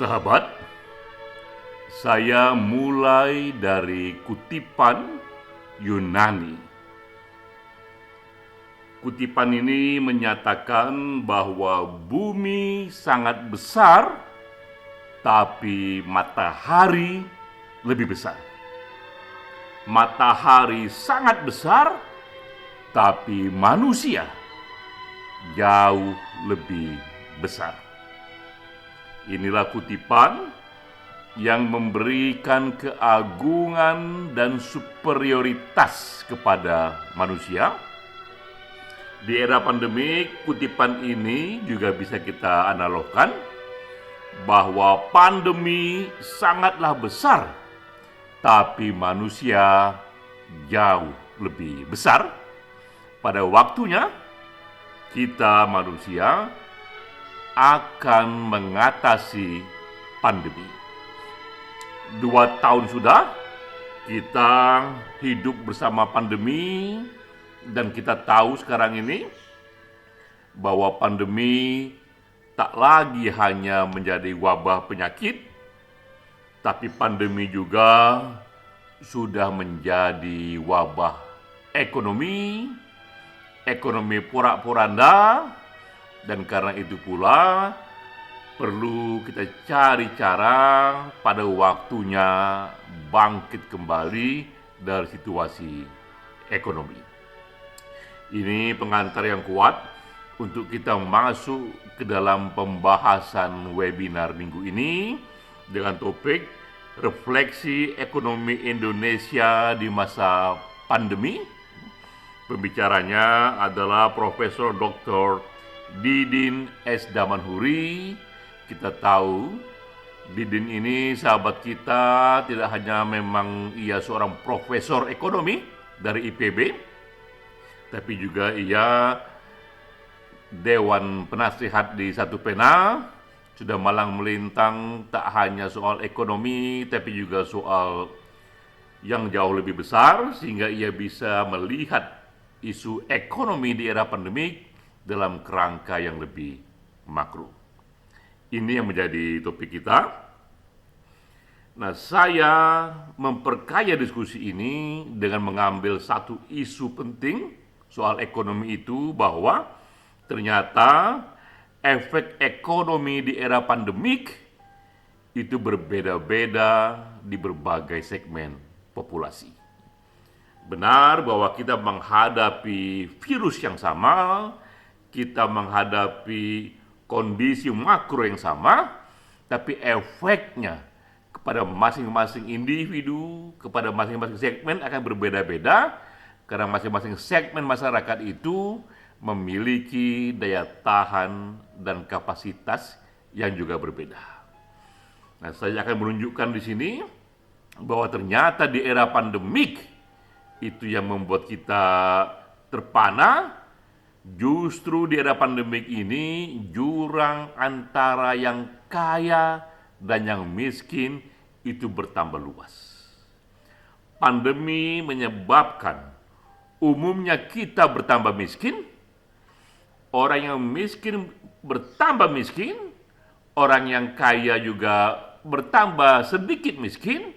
Sahabat, saya mulai dari kutipan Yunani. Kutipan ini menyatakan bahwa bumi sangat besar, tapi matahari lebih besar. Matahari sangat besar, tapi manusia jauh lebih besar. Inilah kutipan yang memberikan keagungan dan superioritas kepada manusia. Di era pandemik, kutipan ini juga bisa kita analogkan bahwa pandemi sangatlah besar, tapi manusia jauh lebih besar. Pada waktunya, kita manusia akan mengatasi pandemi. 2 tahun sudah kita hidup bersama pandemi, dan kita tahu sekarang ini bahwa pandemi tak lagi hanya menjadi wabah penyakit, tapi pandemi juga sudah menjadi wabah ekonomi porak-poranda, dan karena itu pula perlu kita cari cara pada waktunya bangkit kembali dari situasi ekonomi. Ini pengantar yang kuat untuk kita masuk ke dalam pembahasan webinar minggu ini dengan topik refleksi ekonomi Indonesia di masa pandemi. Pembicaranya adalah Profesor Dr. Didin S. Damanhuri. Kita tahu Didin ini sahabat kita, tidak hanya memang ia seorang profesor ekonomi dari IPB, tapi juga ia Dewan Penasihat di Satu Pena, sudah malang melintang tak hanya soal ekonomi, tapi juga soal yang jauh lebih besar, sehingga ia bisa melihat isu ekonomi di era pandemik dalam kerangka yang lebih makro. Ini yang menjadi topik kita. Nah, saya memperkaya diskusi ini dengan mengambil satu isu penting soal ekonomi itu, bahwa ternyata efek ekonomi di era pandemik itu berbeda-beda di berbagai segmen populasi. Benar bahwa kita menghadapi virus yang sama, kita menghadapi kondisi makro yang sama, tapi efeknya kepada masing-masing individu, kepada masing-masing segmen akan berbeda-beda, karena masing-masing segmen masyarakat itu memiliki daya tahan dan kapasitas yang juga berbeda. Nah, saya akan menunjukkan di sini bahwa ternyata di era pandemik itu yang membuat kita terpana. Justru di era pandemik ini jurang antara yang kaya dan yang miskin itu bertambah luas. Pandemi menyebabkan umumnya kita bertambah miskin, orang yang miskin bertambah miskin, orang yang kaya juga bertambah sedikit miskin,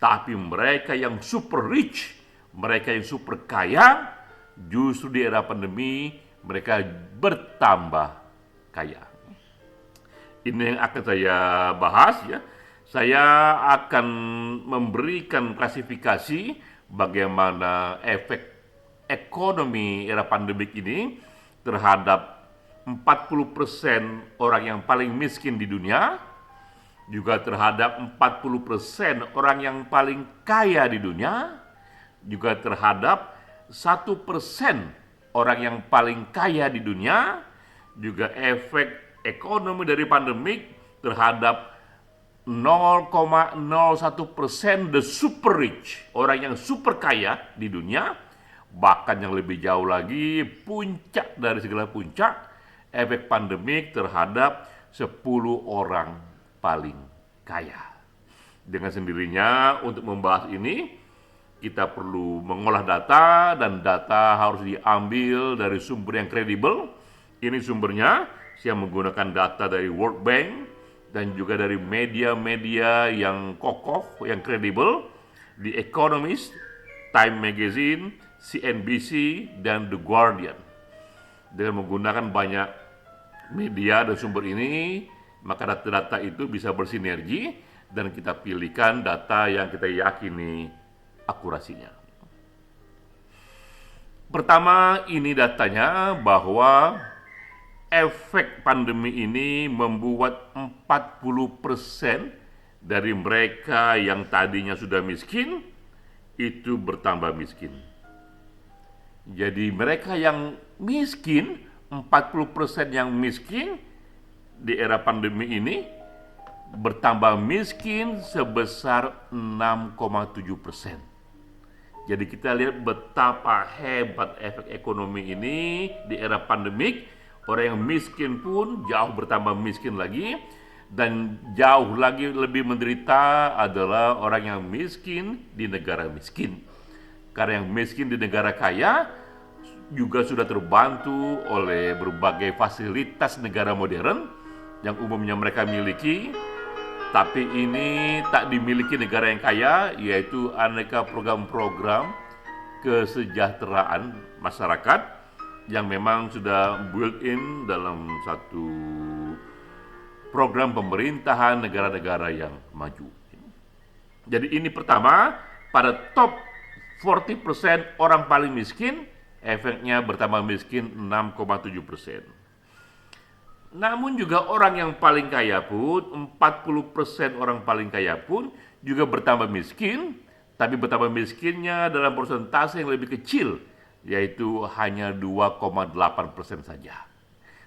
tapi mereka yang super rich, mereka yang super kaya, justru di era pandemi mereka bertambah kaya. Ini yang akan saya bahas ya. Saya akan memberikan klasifikasi bagaimana efek ekonomi era pandemik ini terhadap 40% orang yang paling miskin di dunia, juga terhadap 40% orang yang paling kaya di dunia, juga terhadap 1% orang yang paling kaya di dunia, juga efek ekonomi dari pandemik terhadap 0,01% the super rich, orang yang super kaya di dunia. Bahkan yang lebih jauh lagi, puncak dari segala puncak, efek pandemik terhadap 10 orang paling kaya. Dengan sendirinya untuk membahas ini, kita perlu mengolah data, dan data harus diambil dari sumber yang kredibel. Ini sumbernya, saya menggunakan data dari World Bank, dan juga dari media-media yang kokoh, yang kredibel, The Economist, Time Magazine, CNBC, dan The Guardian. Dengan menggunakan banyak media dan sumber ini, maka data-data itu bisa bersinergi dan kita pilihkan data yang kita yakini akurasinya. Pertama, ini datanya bahwa efek pandemi ini membuat 40% dari mereka yang tadinya sudah miskin itu bertambah miskin. Jadi mereka yang miskin, 40% yang miskin di era pandemi ini bertambah miskin sebesar 6,7%. Jadi kita lihat betapa hebat efek ekonomi ini di era pandemik. Orang yang miskin pun jauh bertambah miskin lagi, dan jauh lagi lebih menderita adalah orang yang miskin di negara miskin. Karena yang miskin di negara kaya juga sudah terbantu oleh berbagai fasilitas negara modern yang umumnya mereka miliki, tapi ini tak dimiliki negara yang kaya, yaitu aneka program-program kesejahteraan masyarakat yang memang sudah built-in dalam satu program pemerintahan negara-negara yang maju. Jadi ini pertama, pada top 40% orang paling miskin, efeknya bertambah miskin 6,7%. Namun juga orang yang paling kaya pun, 40% orang paling kaya pun juga bertambah miskin, tapi bertambah miskinnya dalam persentase yang lebih kecil, yaitu hanya 2,8% saja.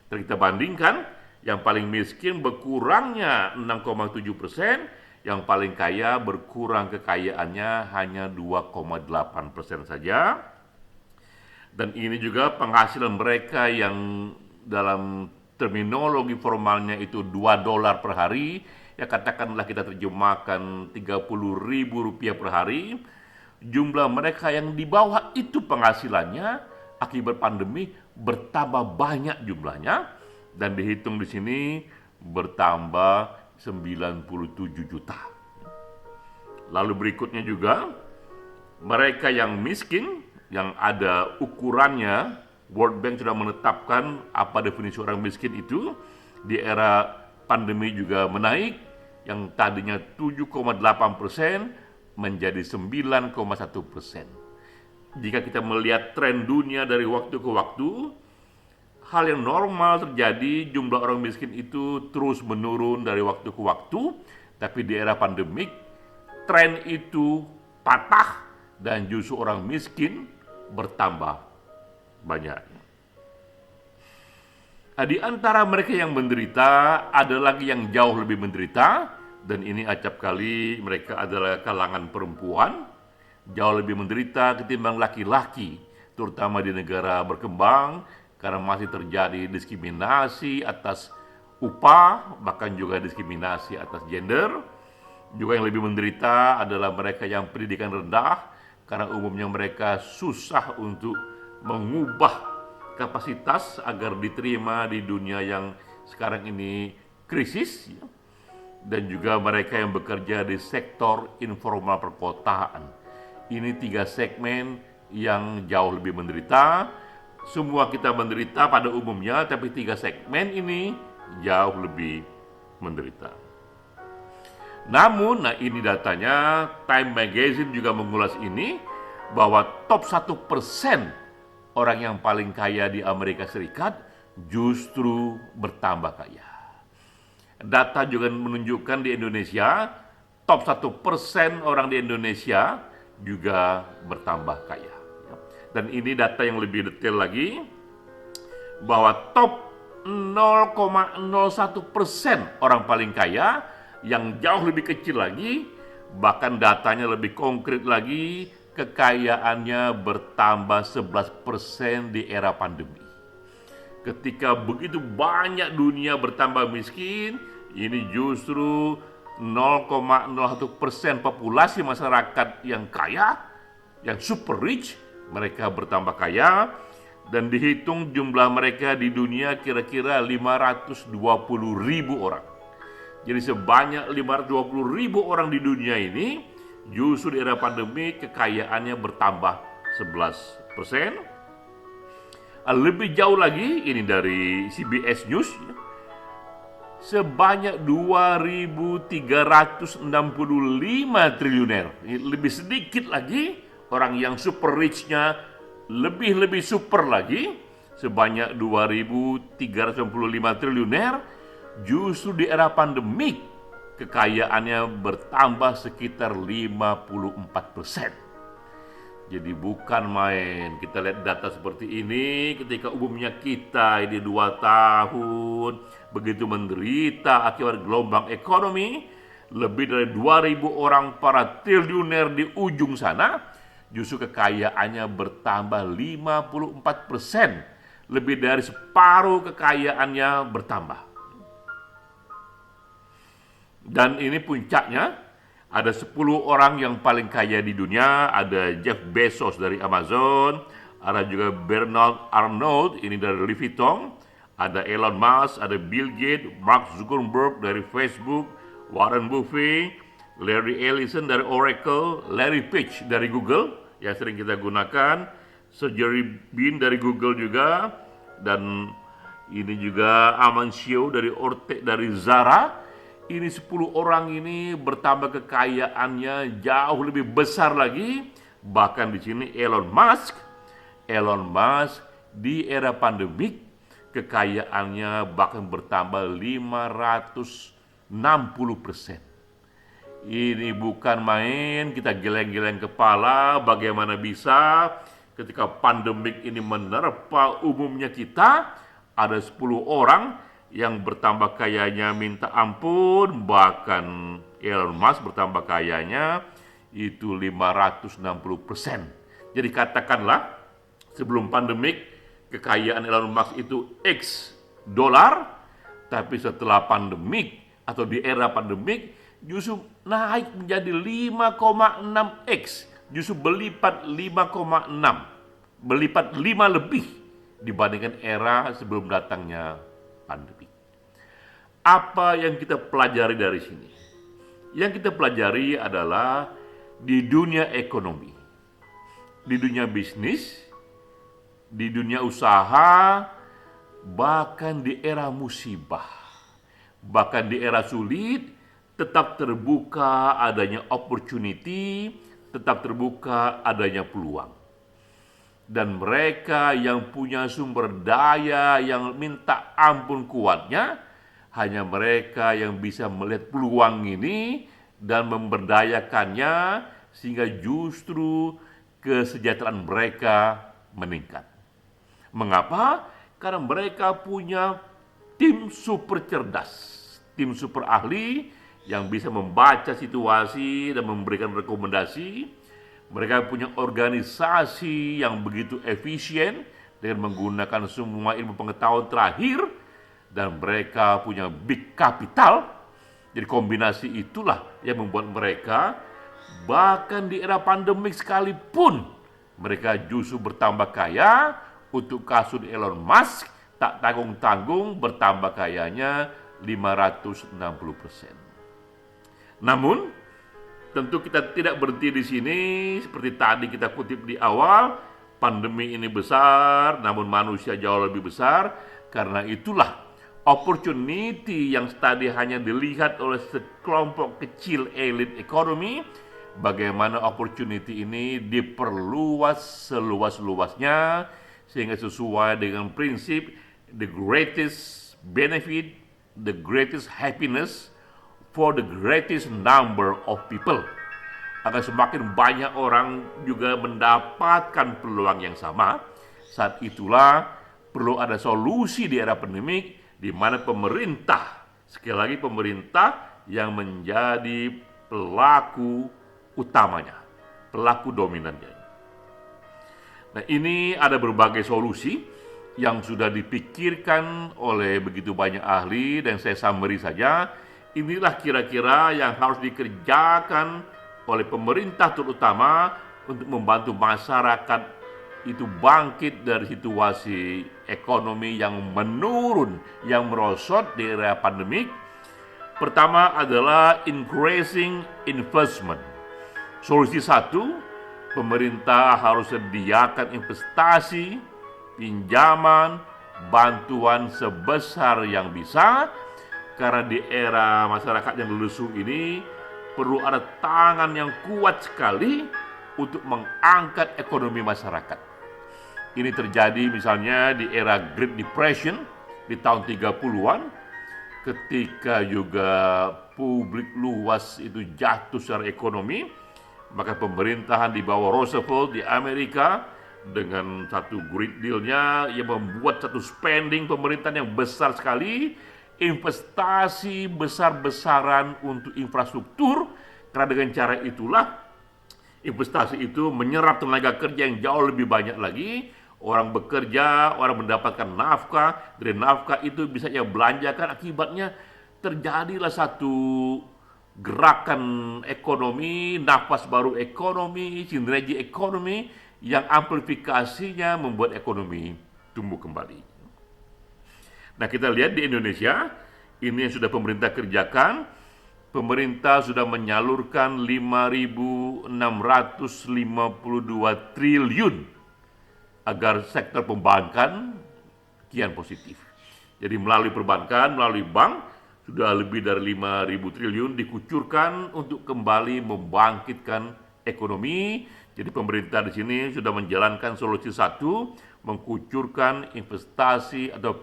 Dan kita bandingkan, yang paling miskin berkurangnya 6,7%, yang paling kaya berkurang kekayaannya hanya 2,8% saja. Dan ini juga penghasilan mereka yang dalam terminologi formalnya itu $2 per hari, ya katakanlah kita terjemahkan Rp30.000 per hari. Jumlah mereka yang di bawah itu penghasilannya akibat pandemi bertambah banyak jumlahnya, dan dihitung di sini bertambah 97 juta. Lalu berikutnya juga mereka yang miskin yang ada ukurannya, World Bank sudah menetapkan apa definisi orang miskin itu. Di era pandemi juga menaik, yang tadinya 7,8% menjadi 9,1%. Jika kita melihat tren dunia dari waktu ke waktu, hal yang normal terjadi, jumlah orang miskin itu terus menurun dari waktu ke waktu, tapi di era pandemik, tren itu patah dan justru orang miskin bertambah banyak. Di antara mereka yang menderita, ada lagi yang jauh lebih menderita, dan ini acap kali mereka adalah kalangan perempuan, jauh lebih menderita ketimbang laki-laki, terutama di negara berkembang, karena masih terjadi diskriminasi atas upah, bahkan juga diskriminasi atas gender. Juga yang lebih menderita adalah mereka yang pendidikan rendah, karena umumnya mereka susah untuk mengubah kapasitas agar diterima di dunia yang sekarang ini krisis. Dan juga mereka yang bekerja di sektor informal perkotaan. Ini 3 segmen yang jauh lebih menderita. Semua kita menderita pada umumnya, tapi 3 segmen ini jauh lebih menderita. Namun, ini datanya, Time Magazine juga mengulas ini, bahwa top 1% orang yang paling kaya di Amerika Serikat justru bertambah kaya. Data juga menunjukkan di Indonesia, top 1% orang di Indonesia juga bertambah kaya. Dan ini data yang lebih detail lagi, bahwa top 0,01% orang paling kaya, yang jauh lebih kecil lagi, bahkan datanya lebih konkret lagi, kekayaannya bertambah 11% di era pandemi. Ketika begitu banyak dunia bertambah miskin, ini justru 0,01% populasi masyarakat yang kaya, yang super rich, mereka bertambah kaya, dan dihitung jumlah mereka di dunia kira-kira 520.000 orang. Jadi sebanyak 520.000 orang di dunia ini justru di era pandemi kekayaannya bertambah 11%. Lebih jauh lagi, ini dari CBS News, sebanyak 2.365 triliuner. Lebih sedikit lagi orang yang super rich-nya lebih super lagi, sebanyak 2.365 triliuner. Justru di era pandemik kekayaannya bertambah sekitar 54%. Jadi bukan main. Kita lihat data seperti ini ketika umumnya kita ini 2 tahun begitu menderita akibat gelombang ekonomi, lebih dari 2.000 orang para triliuner di ujung sana, justru kekayaannya bertambah 54%. Lebih dari separuh kekayaannya bertambah. Dan ini puncaknya. Ada 10 orang yang paling kaya di dunia. Ada Jeff Bezos dari Amazon, ada juga Bernard Arnault, ini dari Louis Vuitton, ada Elon Musk, ada Bill Gates, Mark Zuckerberg dari Facebook, Warren Buffett, Larry Ellison dari Oracle, Larry Page dari Google yang sering kita gunakan, Sergey Brin dari Google juga, dan ini juga Aman Xiao dari Zara. Ini 10 orang ini bertambah kekayaannya jauh lebih besar lagi. Bahkan di sini Elon Musk di era pandemik kekayaannya bahkan bertambah 560%. Ini bukan main, kita geleng-geleng kepala bagaimana bisa ketika pandemik ini menerpa umumnya kita, ada 10 orang yang bertambah kayanya minta ampun, bahkan Elon Musk bertambah kayanya itu 560%. Jadi katakanlah sebelum pandemik kekayaan Elon Musk itu X dolar, tapi setelah pandemik atau di era pandemik justru naik menjadi 5,6x, justru berlipat 5 lebih dibandingkan era sebelum datangnya pandemi. Apa yang kita pelajari dari sini? Yang kita pelajari adalah di dunia ekonomi, di dunia bisnis, di dunia usaha, bahkan di era musibah, bahkan di era sulit, tetap terbuka adanya opportunity, tetap terbuka adanya peluang. Dan mereka yang punya sumber daya yang minta ampun kuatnya, hanya mereka yang bisa melihat peluang ini dan memberdayakannya sehingga justru kesejahteraan mereka meningkat. Mengapa? Karena mereka punya tim super cerdas, tim super ahli yang bisa membaca situasi dan memberikan rekomendasi. Mereka punya organisasi yang begitu efisien dengan menggunakan semua ilmu pengetahuan terakhir, dan mereka punya big capital. Jadi kombinasi itulah yang membuat mereka bahkan di era pandemik sekalipun mereka justru bertambah kaya. Untuk kasus Elon Musk tak tanggung-tanggung bertambah kayanya 560%. Namun tentu kita tidak berhenti di sini. Seperti tadi kita kutip di awal, pandemi ini besar, namun manusia jauh lebih besar. Karena itulah opportunity yang tadi hanya dilihat oleh sekelompok kecil elit ekonomi, bagaimana opportunity ini diperluas seluas-luasnya sehingga sesuai dengan prinsip the greatest benefit, the greatest happiness for the greatest number of people. Akan semakin banyak orang juga mendapatkan peluang yang sama. Saat itulah perlu ada solusi di era pandemik di mana pemerintah, sekali lagi pemerintah yang menjadi pelaku utamanya, pelaku dominannya. Nah, ini ada berbagai solusi yang sudah dipikirkan oleh begitu banyak ahli, dan saya summary saja. Inilah kira-kira yang harus dikerjakan oleh pemerintah terutama untuk membantu masyarakat itu bangkit dari situasi ekonomi yang menurun, yang merosot di era pandemik. Pertama adalah increasing investment. Solusi satu, pemerintah harus sediakan investasi, pinjaman, bantuan sebesar yang bisa, karena di era masyarakat yang lesu ini perlu ada tangan yang kuat sekali untuk mengangkat ekonomi masyarakat. Ini terjadi misalnya di era Great Depression di tahun 30-an, ketika juga publik luas itu jatuh secara ekonomi, maka pemerintahan di bawah Roosevelt di Amerika dengan satu Great Deal-nya yang membuat satu spending pemerintahan yang besar sekali, investasi besar-besaran untuk infrastruktur, karena dengan cara itulah investasi itu menyerap tenaga kerja yang jauh lebih banyak lagi. Orang bekerja, orang mendapatkan nafkah, dari nafkah itu bisa ia belanjakan, akibatnya terjadilah satu gerakan ekonomi, nafas baru ekonomi, sinergi ekonomi yang amplifikasinya membuat ekonomi tumbuh kembali. Nah, kita lihat di Indonesia, ini yang sudah pemerintah kerjakan. Pemerintah sudah menyalurkan 5.652 triliun agar sektor perbankan kian positif. Jadi melalui perbankan, melalui bank, sudah lebih dari 5.000 triliun dikucurkan untuk kembali membangkitkan ekonomi. Jadi pemerintah di sini sudah menjalankan solusi satu, mengkucurkan investasi atau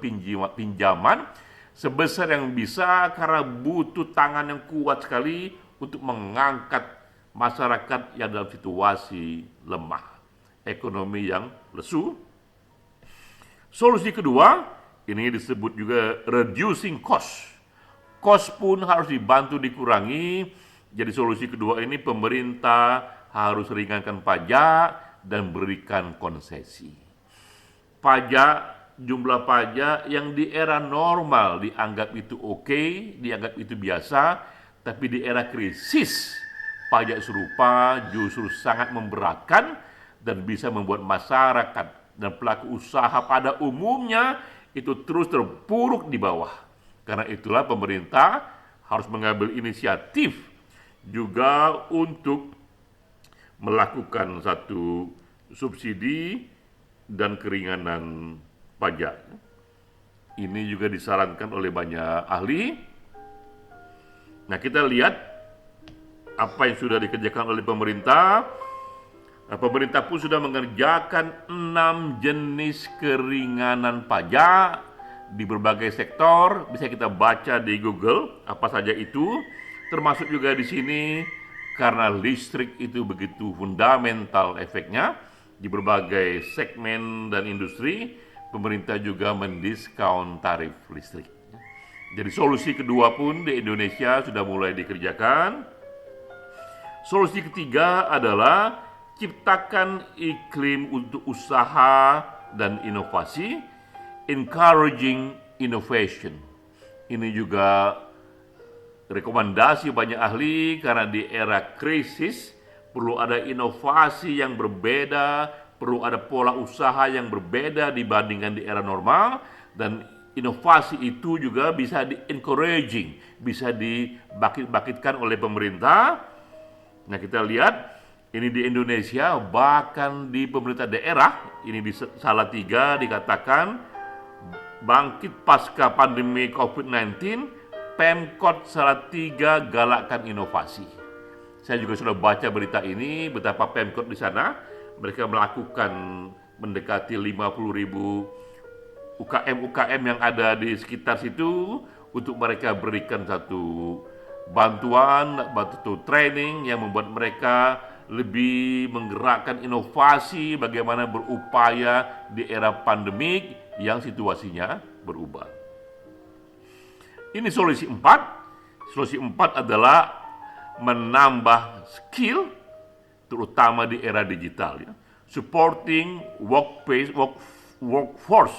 pinjaman sebesar yang bisa, karena butuh tangan yang kuat sekali untuk mengangkat masyarakat yang dalam situasi lemah, ekonomi yang lesu. Solusi kedua, ini disebut juga reducing cost. Cost pun harus dibantu dikurangi. Jadi solusi kedua ini pemerintah harus ringankan pajak dan berikan konsesi. Jumlah pajak yang di era normal dianggap itu oke, dianggap itu biasa, tapi di era krisis pajak serupa justru sangat memberatkan dan bisa membuat masyarakat dan pelaku usaha pada umumnya itu terus terpuruk di bawah. Karena itulah pemerintah harus mengambil inisiatif juga untuk melakukan satu subsidi dan keringanan pajak. Ini juga disarankan oleh banyak ahli. Nah, kita lihat apa yang sudah dikerjakan oleh pemerintah. Pemerintah pun sudah mengerjakan 6 jenis keringanan pajak di berbagai sektor. Bisa kita baca di Google apa saja itu. Termasuk juga di sini karena listrik itu begitu fundamental efeknya di berbagai segmen dan industri, pemerintah juga mendiskon tarif listrik. Jadi solusi kedua pun di Indonesia sudah mulai dikerjakan. Solusi ketiga adalah ciptakan iklim untuk usaha dan inovasi, encouraging innovation. Ini juga rekomendasi banyak ahli, karena di era krisis perlu ada inovasi yang berbeda, perlu ada pola usaha yang berbeda dibandingkan di era normal, dan inovasi itu juga bisa di-encouraging, bisa dibangkitkan oleh pemerintah. Nah, kita lihat ini di Indonesia, bahkan di pemerintah daerah, ini di Salatiga dikatakan bangkit pasca pandemi COVID-19, Pemkot Salatiga galakkan inovasi. Saya juga sudah baca berita ini, betapa Pemkot di sana, mereka melakukan mendekati 50.000 UKM yang ada di sekitar situ, untuk mereka berikan satu bantuan, satu training yang membuat mereka lebih menggerakkan inovasi, bagaimana berupaya di era pandemik yang situasinya berubah. Ini solusi 4. Solusi 4 adalah menambah skill, terutama di era digital, ya. Supporting workforce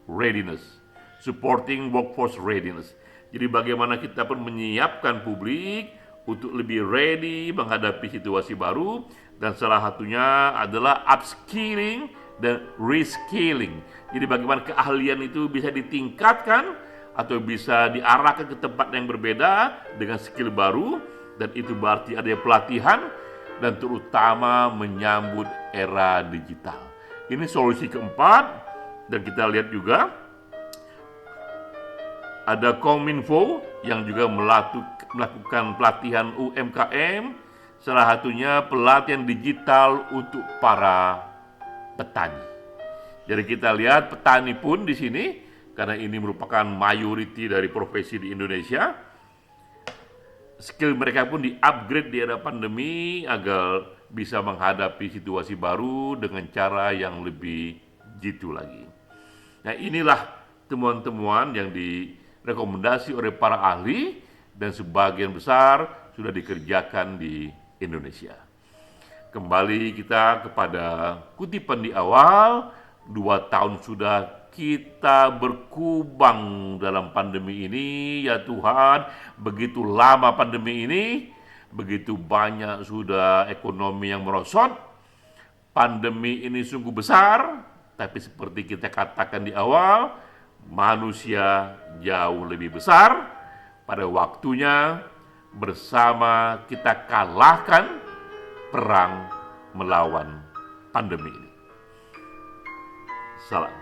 readiness. Supporting workforce readiness. Jadi bagaimana kita pun menyiapkan publik untuk lebih ready menghadapi situasi baru, dan salah satunya adalah upskilling dan reskilling. Jadi bagaimana keahlian itu bisa ditingkatkan atau bisa diarahkan ke tempat yang berbeda dengan skill baru, dan itu berarti ada pelatihan dan terutama menyambut era digital. Ini solusi keempat, dan kita lihat juga ada Kominfo yang juga melakukan pelatihan UMKM, salah satunya pelatihan digital untuk para petani. Jadi kita lihat petani pun di sini, karena ini merupakan mayoriti dari profesi di Indonesia, skill mereka pun di-upgrade di era pandemi agar bisa menghadapi situasi baru dengan cara yang lebih jitu lagi. Nah, inilah temuan-temuan yang direkomendasi oleh para ahli dan sebagian besar sudah dikerjakan di Indonesia. Kembali kita kepada kutipan di awal, 2 tahun sudah kita berkubang dalam pandemi ini, ya Tuhan, begitu lama pandemi ini, begitu banyak sudah ekonomi yang merosot. Pandemi ini sungguh besar, tapi seperti kita katakan di awal, manusia jauh lebih besar. Pada waktunya bersama kita kalahkan perang melawan pandemi ini. Salam.